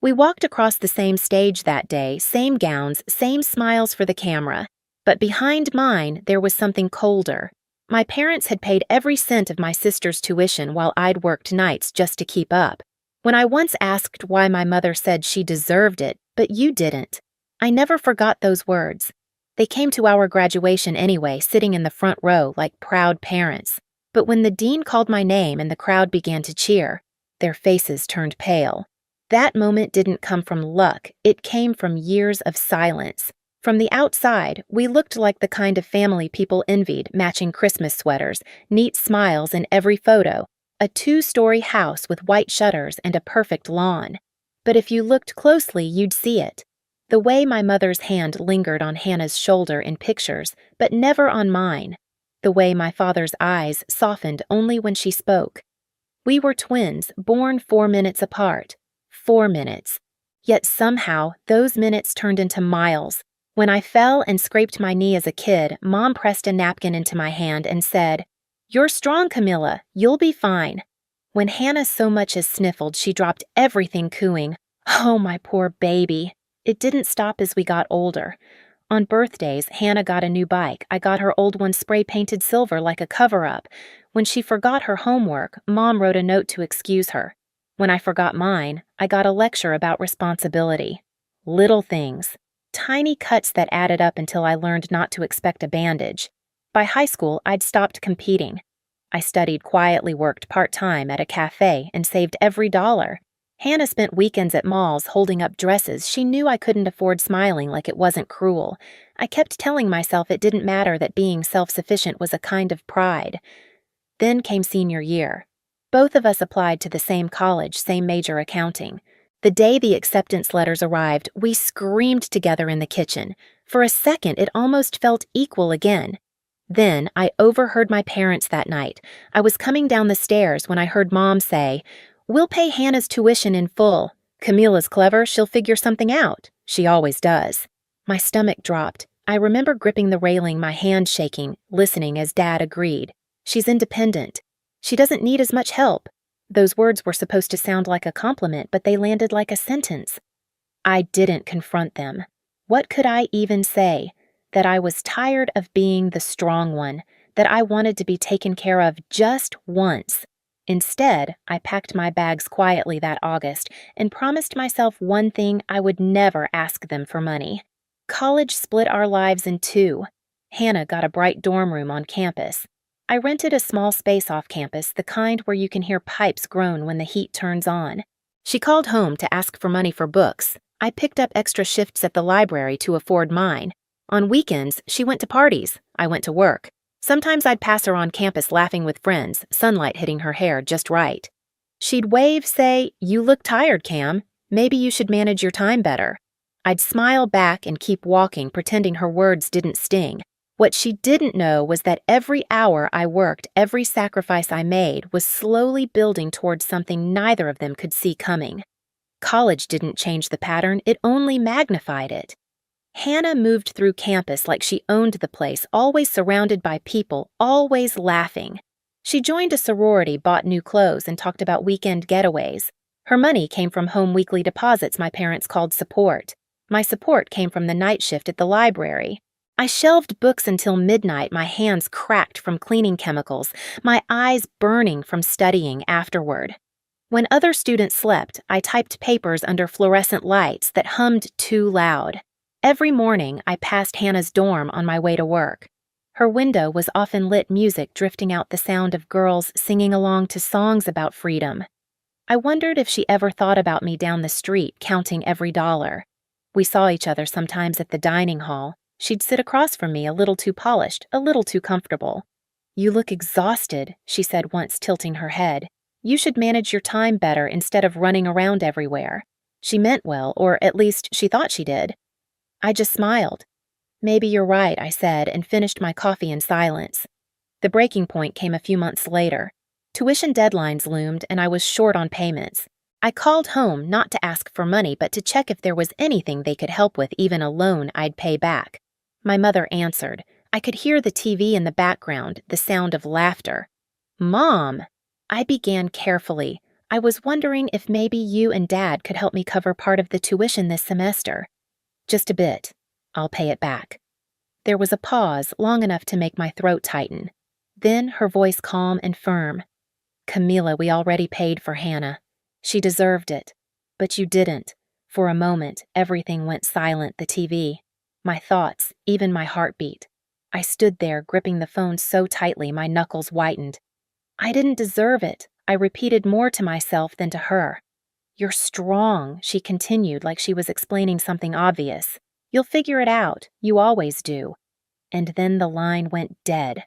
We walked across the same stage that day, same gowns, same smiles for the camera. But behind mine, there was something colder. My parents had paid every cent of my sister's tuition while I'd worked nights just to keep up. When I once asked why, my mother said she deserved it, but you didn't. I never forgot those words. They came to our graduation anyway, sitting in the front row like proud parents. But when the dean called my name and the crowd began to cheer, their faces turned pale. That moment didn't come from luck, it came from years of silence. From the outside, we looked like the kind of family people envied, matching Christmas sweaters, neat smiles in every photo, a 2-story house with white shutters and a perfect lawn. But if you looked closely, you'd see it. The way my mother's hand lingered on Hannah's shoulder in pictures, but never on mine. The way my father's eyes softened only when she spoke. We were twins, born 4 minutes apart. 4 minutes. Yet somehow, those minutes turned into miles. When I fell and scraped my knee as a kid, Mom pressed a napkin into my hand and said, "You're strong, Camilla. You'll be fine." When Hannah so much as sniffled, she dropped everything, cooing, "Oh, my poor baby." It didn't stop as we got older. On birthdays, Hannah got a new bike. I got her old one spray-painted silver like a cover-up. When she forgot her homework, Mom wrote a note to excuse her. When I forgot mine, I got a lecture about responsibility. Little things. Tiny cuts that added up until I learned not to expect a bandage. By high school, I'd stopped competing. I studied, quietly worked part-time at a cafe, and saved every dollar. Hannah spent weekends at malls holding up dresses. She knew I couldn't afford smiling like it wasn't cruel. I kept telling myself it didn't matter, that being self-sufficient was a kind of pride. Then came senior year. Both of us applied to the same college, same major, accounting. The day the acceptance letters arrived, we screamed together in the kitchen. For a second, it almost felt equal again. Then I overheard my parents that night. I was coming down the stairs when I heard Mom say, "We'll pay Hannah's tuition in full. Camilla's clever, she'll figure something out. She always does." My stomach dropped. I remember gripping the railing, my hand shaking, listening as Dad agreed. "She's independent. She doesn't need as much help." Those words were supposed to sound like a compliment, but they landed like a sentence. I didn't confront them. What could I even say? That I was tired of being the strong one, that I wanted to be taken care of just once. Instead, I packed my bags quietly that August and promised myself one thing: I would never ask them for money. College split our lives in two. Hannah got a bright dorm room on campus. I rented a small space off campus, the kind where you can hear pipes groan when the heat turns on. She called home to ask for money for books. I picked up extra shifts at the library to afford mine. On weekends, she went to parties. I went to work. Sometimes I'd pass her on campus laughing with friends, sunlight hitting her hair just right. She'd wave, say, "You look tired, Cam. Maybe you should manage your time better." I'd smile back and keep walking, pretending her words didn't sting. What she didn't know was that every hour I worked, every sacrifice I made, was slowly building towards something neither of them could see coming. College didn't change the pattern, it only magnified it. Hannah moved through campus like she owned the place, always surrounded by people, always laughing. She joined a sorority, bought new clothes, and talked about weekend getaways. Her money came from home weekly deposits my parents called support. My support came from the night shift at the library. I shelved books until midnight, my hands cracked from cleaning chemicals, my eyes burning from studying afterward. When other students slept, I typed papers under fluorescent lights that hummed too loud. Every morning, I passed Hannah's dorm on my way to work. Her window was often lit, music drifting out, the sound of girls singing along to songs about freedom. I wondered if she ever thought about me down the street, counting every dollar. We saw each other sometimes at the dining hall. She'd sit across from me, a little too polished, a little too comfortable. "You look exhausted," she said once, tilting her head. "You should manage your time better instead of running around everywhere." She meant well, or at least she thought she did. I just smiled. "Maybe you're right," I said, and finished my coffee in silence. The breaking point came a few months later. Tuition deadlines loomed, and I was short on payments. I called home not to ask for money, but to check if there was anything they could help with, even a loan I'd pay back. My mother answered. I could hear the TV in the background, the sound of laughter. "Mom!" I began carefully. I was wondering if maybe you and Dad could help me cover part of the tuition this semester. Just a bit. I'll pay it back." There was a pause long enough to make my throat tighten. Then her voice calm and firm. "Camila, we already paid for Hannah. She deserved it. But you didn't." For a moment, everything went silent, the TV. My thoughts, even my heartbeat. I stood there, gripping the phone so tightly my knuckles whitened. "I didn't deserve it," I repeated more to myself than to her. "You're strong," she continued like she was explaining something obvious. "You'll figure it out. You always do." And then the line went dead.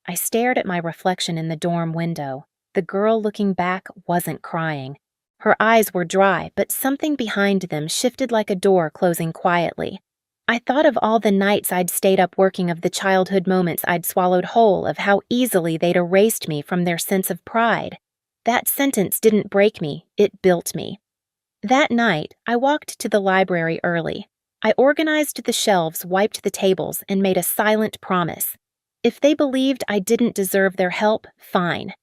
I stared at my reflection in the dorm window. The girl looking back wasn't crying. Her eyes were dry, but something behind them shifted like a door closing quietly. I thought of all the nights I'd stayed up working, of the childhood moments I'd swallowed whole, of how easily they'd erased me from their sense of pride. That sentence didn't break me, it built me. That night, I walked to the library early. I organized the shelves, wiped the tables, and made a silent promise. If they believed I didn't deserve their help, fine.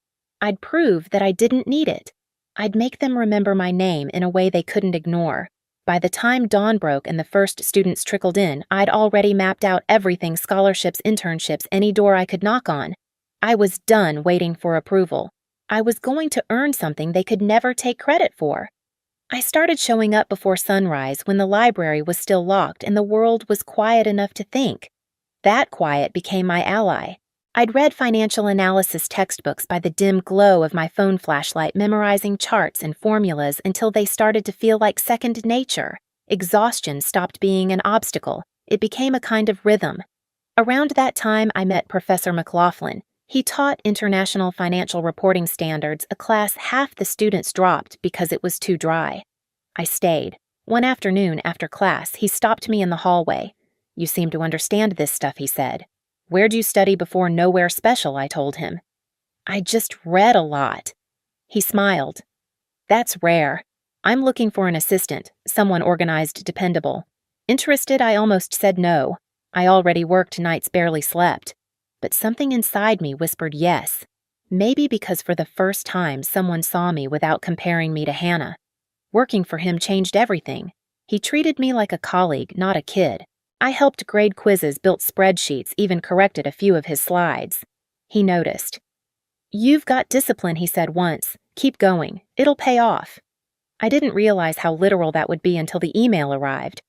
I'd prove that I didn't need it. I'd make them remember my name in a way they couldn't ignore. By the time dawn broke and the first students trickled in, I'd already mapped out everything: scholarships, internships, any door I could knock on. I was done waiting for approval. I was going to earn something they could never take credit for. I started showing up before sunrise when the library was still locked and the world was quiet enough to think. That quiet became my ally. I'd read financial analysis textbooks by the dim glow of my phone flashlight, memorizing charts and formulas until they started to feel like second nature. Exhaustion stopped being an obstacle. It became a kind of rhythm. Around that time, I met Professor McLaughlin. He taught International Financial Reporting Standards, a class half the students dropped because it was too dry. I stayed. One afternoon after class, he stopped me in the hallway. "You seem to understand this stuff," he said. "Where'd you study before Nowhere Special?" I told him. "I just read a lot." He smiled. "That's rare. I'm looking for an assistant, someone organized, dependable." Interested, I almost said no. I already worked nights, barely slept. But something inside me whispered yes. Maybe because for the first time someone saw me without comparing me to Hannah. Working for him changed everything. He treated me like a colleague, not a kid. I helped grade quizzes, built spreadsheets, even corrected a few of his slides. He noticed. "You've got discipline," he said once. "Keep going. It'll pay off." I didn't realize how literal that would be until the email arrived.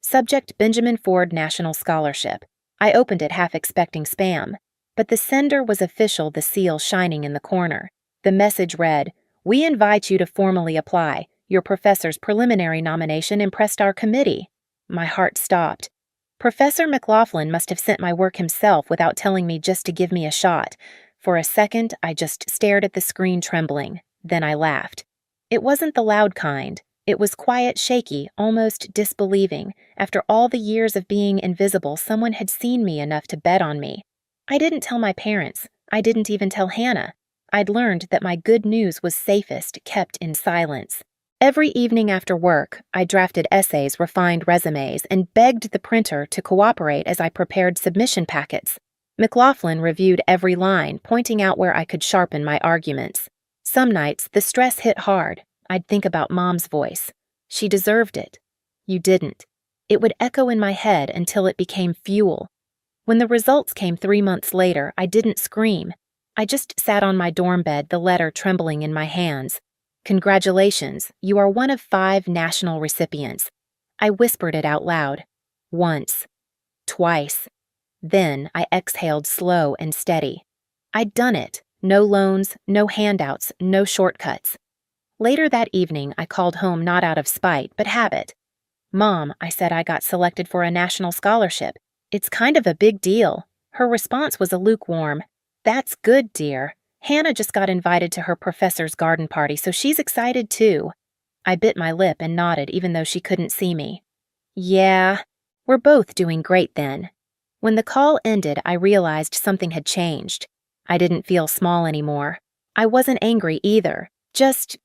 Subject: Benjamin Ford National Scholarship. I opened it, half expecting spam. But the sender was official, the seal shining in the corner. The message read, "We invite you to formally apply. Your professor's preliminary nomination impressed our committee." My heart stopped. Professor McLaughlin must have sent my work himself without telling me, just to give me a shot. For a second, I just stared at the screen, trembling. Then I laughed. It wasn't the loud kind. It was quiet, shaky, almost disbelieving. After all the years of being invisible, someone had seen me enough to bet on me. I didn't tell my parents. I didn't even tell Hannah. I'd learned that my good news was safest kept in silence. Every evening after work, I drafted essays, refined resumes, and begged the printer to cooperate as I prepared submission packets. McLaughlin reviewed every line, pointing out where I could sharpen my arguments. Some nights, the stress hit hard. I'd think about Mom's voice. "She deserved it." "You didn't." It would echo in my head until it became fuel. When the results came 3 months later, I didn't scream. I just sat on my dorm bed, the letter trembling in my hands. "Congratulations, you are one of 5 national recipients." I whispered it out loud. Once. Twice. Then I exhaled, slow and steady. I'd done it. No loans, no handouts, no shortcuts. Later that evening, I called home, not out of spite, but habit. "Mom," I said, "I got selected for a national scholarship. It's kind of a big deal." Her response was a lukewarm, "That's good, dear. Hannah just got invited to her professor's garden party, so she's excited too." I bit my lip and nodded, even though she couldn't see me. "Yeah, we're both doing great then." When the call ended, I realized something had changed. I didn't feel small anymore. I wasn't angry either, just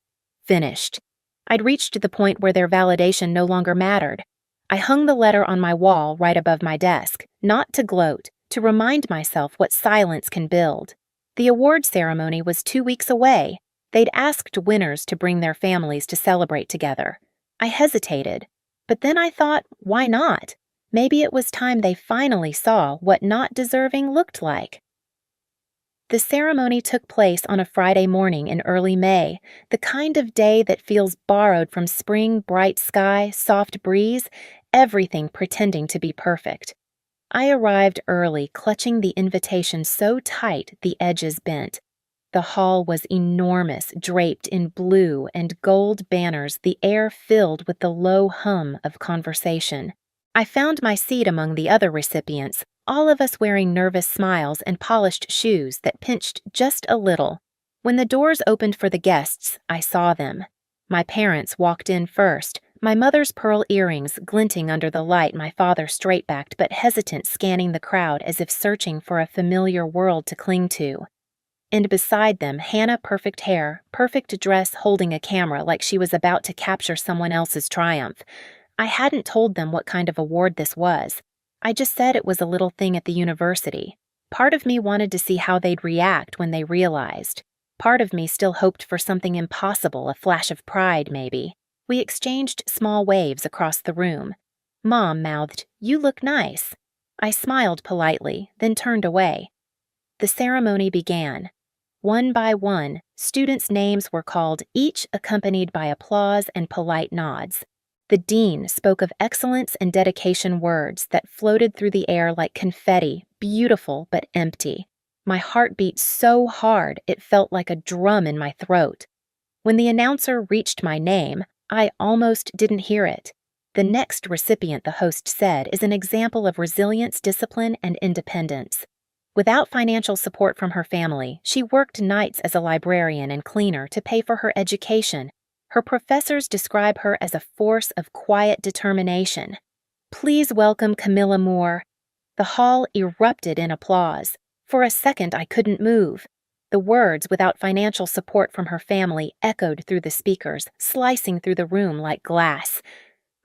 finished. I'd reached the point where their validation no longer mattered. I hung the letter on my wall right above my desk, not to gloat, to remind myself what silence can build. The award ceremony was 2 weeks away. They'd asked winners to bring their families to celebrate together. I hesitated, but then I thought, why not? Maybe it was time they finally saw what not deserving looked like. The ceremony took place on a Friday morning in early May, the kind of day that feels borrowed from spring, bright sky, soft breeze, everything pretending to be perfect. I arrived early, clutching the invitation so tight the edges bent. The hall was enormous, draped in blue and gold banners, the air filled with the low hum of conversation. I found my seat among the other recipients, all of us wearing nervous smiles and polished shoes that pinched just a little. When the doors opened for the guests, I saw them. My parents walked in first, my mother's pearl earrings glinting under the light, my father straight-backed but hesitant, scanning the crowd as if searching for a familiar world to cling to. And beside them, Hannah, perfect hair, perfect dress, holding a camera like she was about to capture someone else's triumph. I hadn't told them what kind of award this was. I just said it was a little thing at the university. Part of me wanted to see how they'd react when they realized. Part of me still hoped for something impossible, a flash of pride, maybe. We exchanged small waves across the room. Mom mouthed, "You look nice." I smiled politely, then turned away. The ceremony began. One by one, students' names were called, each accompanied by applause and polite nods. The dean spoke of excellence and dedication, words that floated through the air like confetti, beautiful but empty. My heart beat so hard it felt like a drum in my throat. When the announcer reached my name, I almost didn't hear it. The next recipient, the host said, is an example of resilience, discipline, and independence. Without financial support from her family, she worked nights as a librarian and cleaner to pay for her education. Her professors describe her as a force of quiet determination. Please welcome Camilla Moore. The hall erupted in applause. For a second, I couldn't move. The words, without financial support from her family, echoed through the speakers, slicing through the room like glass.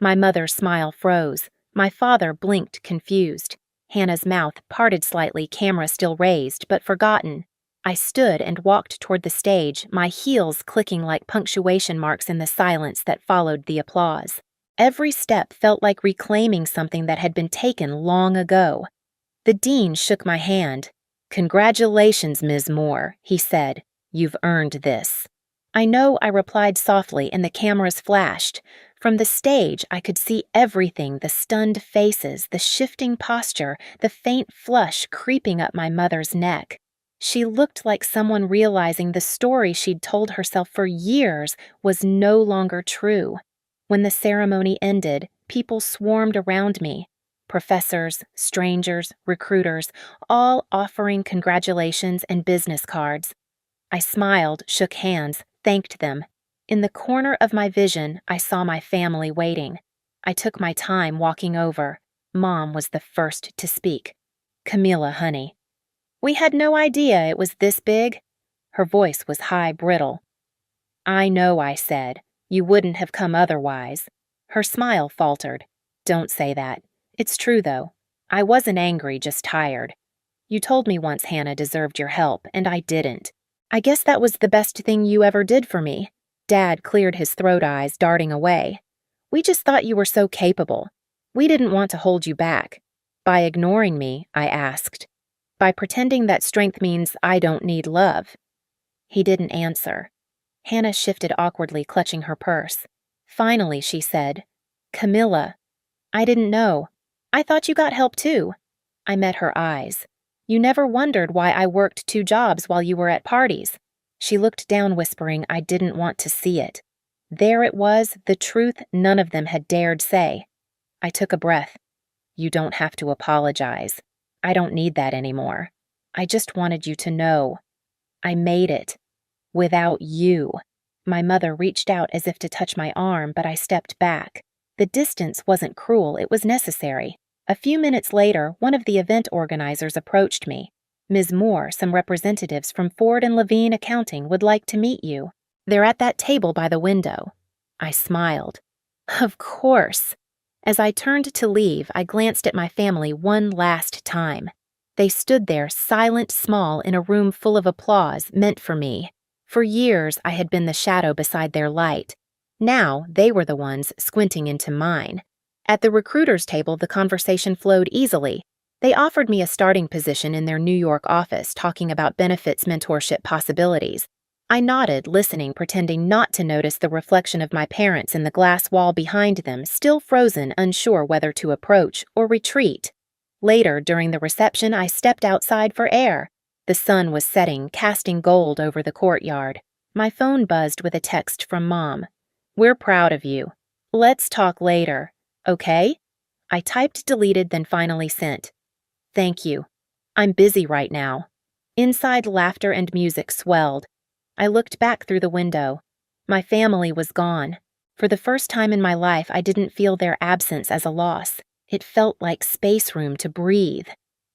My mother's smile froze. My father blinked, confused. Hannah's mouth parted slightly, camera still raised, but forgotten. I stood and walked toward the stage, my heels clicking like punctuation marks in the silence that followed the applause. Every step felt like reclaiming something that had been taken long ago. The dean shook my hand. "Congratulations, Ms. Moore," he said. "You've earned this." "I know," I replied softly, and the cameras flashed. From the stage, I could see everything, the stunned faces, the shifting posture, the faint flush creeping up my mother's neck. She looked like someone realizing the story she'd told herself for years was no longer true. When the ceremony ended, people swarmed around me. Professors, strangers, recruiters, all offering congratulations and business cards. I smiled, shook hands, thanked them. In the corner of my vision, I saw my family waiting. I took my time walking over. Mom was the first to speak. "Camilla, honey." "We had no idea it was this big." Her voice was high, brittle. "I know," I said. "You wouldn't have come otherwise." Her smile faltered. "Don't say that. It's true, though. I wasn't angry, just tired. You told me once Hannah deserved your help, and I didn't. I guess that was the best thing you ever did for me." Dad cleared his throat, eyes darting away. "We just thought you were so capable. We didn't want to hold you back." "By ignoring me?" I asked. "By pretending that strength means I don't need love." He didn't answer. Hannah shifted awkwardly, clutching her purse. Finally, she said, "Camilla, I didn't know. I thought you got help too." I met her eyes. "You never wondered why I worked 2 jobs while you were at parties." She looked down, whispering I didn't want to see it. There it was, the truth none of them had dared say. I took a breath. "You don't have to apologize. I don't need that anymore. I just wanted you to know. I made it. Without you." My mother reached out as if to touch my arm, but I stepped back. The distance wasn't cruel, it was necessary. A few minutes later, one of the event organizers approached me. "Ms. Moore, some representatives from Ford and Levine Accounting would like to meet you. They're at that table by the window." I smiled. Of course. As I turned to leave, I glanced at my family one last time. They stood there, silent, small, in a room full of applause meant for me. For years, I had been the shadow beside their light. Now, they were the ones squinting into mine. At the recruiter's table, the conversation flowed easily. They offered me a starting position in their New York office, talking about benefits mentorship possibilities. I nodded, listening, pretending not to notice the reflection of my parents in the glass wall behind them, still frozen, unsure whether to approach or retreat. Later, during the reception, I stepped outside for air. The sun was setting, casting gold over the courtyard. My phone buzzed with a text from Mom. "We're proud of you. Let's talk later, okay?" I typed deleted, then finally sent. "Thank you. I'm busy right now." Inside, laughter and music swelled. I looked back through the window. My family was gone. For the first time in my life, I didn't feel their absence as a loss. It felt like space room to breathe.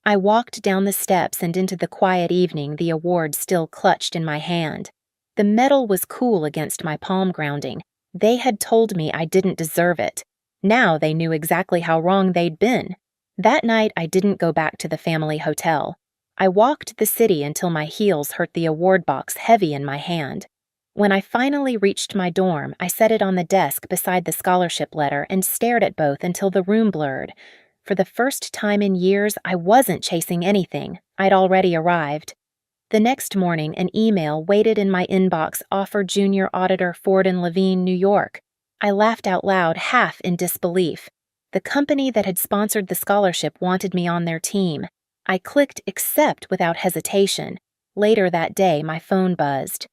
I walked down the steps and into the quiet evening, the award still clutched in my hand. The medal was cool against my palm grounding. They had told me I didn't deserve it. Now they knew exactly how wrong they'd been. That night, I didn't go back to the family hotel. I walked the city until my heels hurt the award box heavy in my hand. When I finally reached my dorm, I set it on the desk beside the scholarship letter and stared at both until the room blurred. For the first time in years, I wasn't chasing anything. I'd already arrived. The next morning, an email waited in my inbox offered junior auditor Ford and Levine, New York. I laughed out loud, half in disbelief. The company that had sponsored the scholarship wanted me on their team. I clicked accept without hesitation. Later that day, my phone buzzed.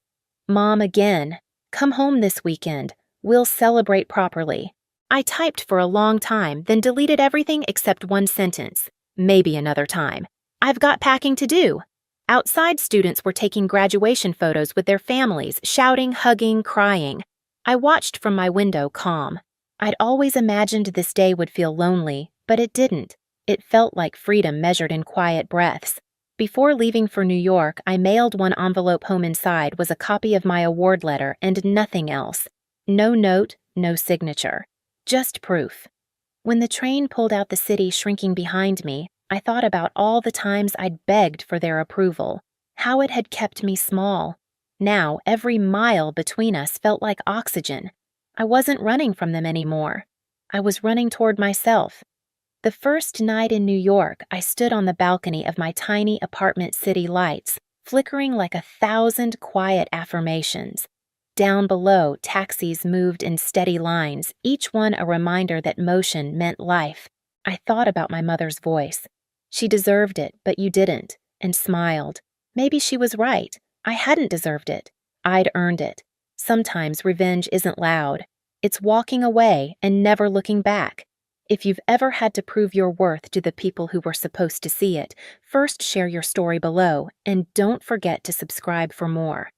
"Mom again. Come home this weekend. We'll celebrate properly." I typed for a long time, then deleted everything except one sentence. "Maybe another time. I've got packing to do." Outside, students were taking graduation photos with their families, shouting, hugging, crying. I watched from my window, calm. I'd always imagined this day would feel lonely, but it didn't. It felt like freedom measured in quiet breaths. Before leaving for New York, I mailed one envelope home. Inside was a copy of my award letter and nothing else. No note, no signature. Just proof. When the train pulled out the city shrinking behind me, I thought about all the times I'd begged for their approval, how it had kept me small. Now, every mile between us felt like oxygen. I wasn't running from them anymore. I was running toward myself. The first night in New York, I stood on the balcony of my tiny apartment, city lights, flickering like 1,000 quiet affirmations. Down below, taxis moved in steady lines, each one a reminder that motion meant life. I thought about my mother's voice. "She deserved it, but you didn't," and smiled. Maybe she was right. I hadn't deserved it. I'd earned it. Sometimes revenge isn't loud. It's walking away and never looking back. If you've ever had to prove your worth to the people who were supposed to see it, first share your story below, and don't forget to subscribe for more.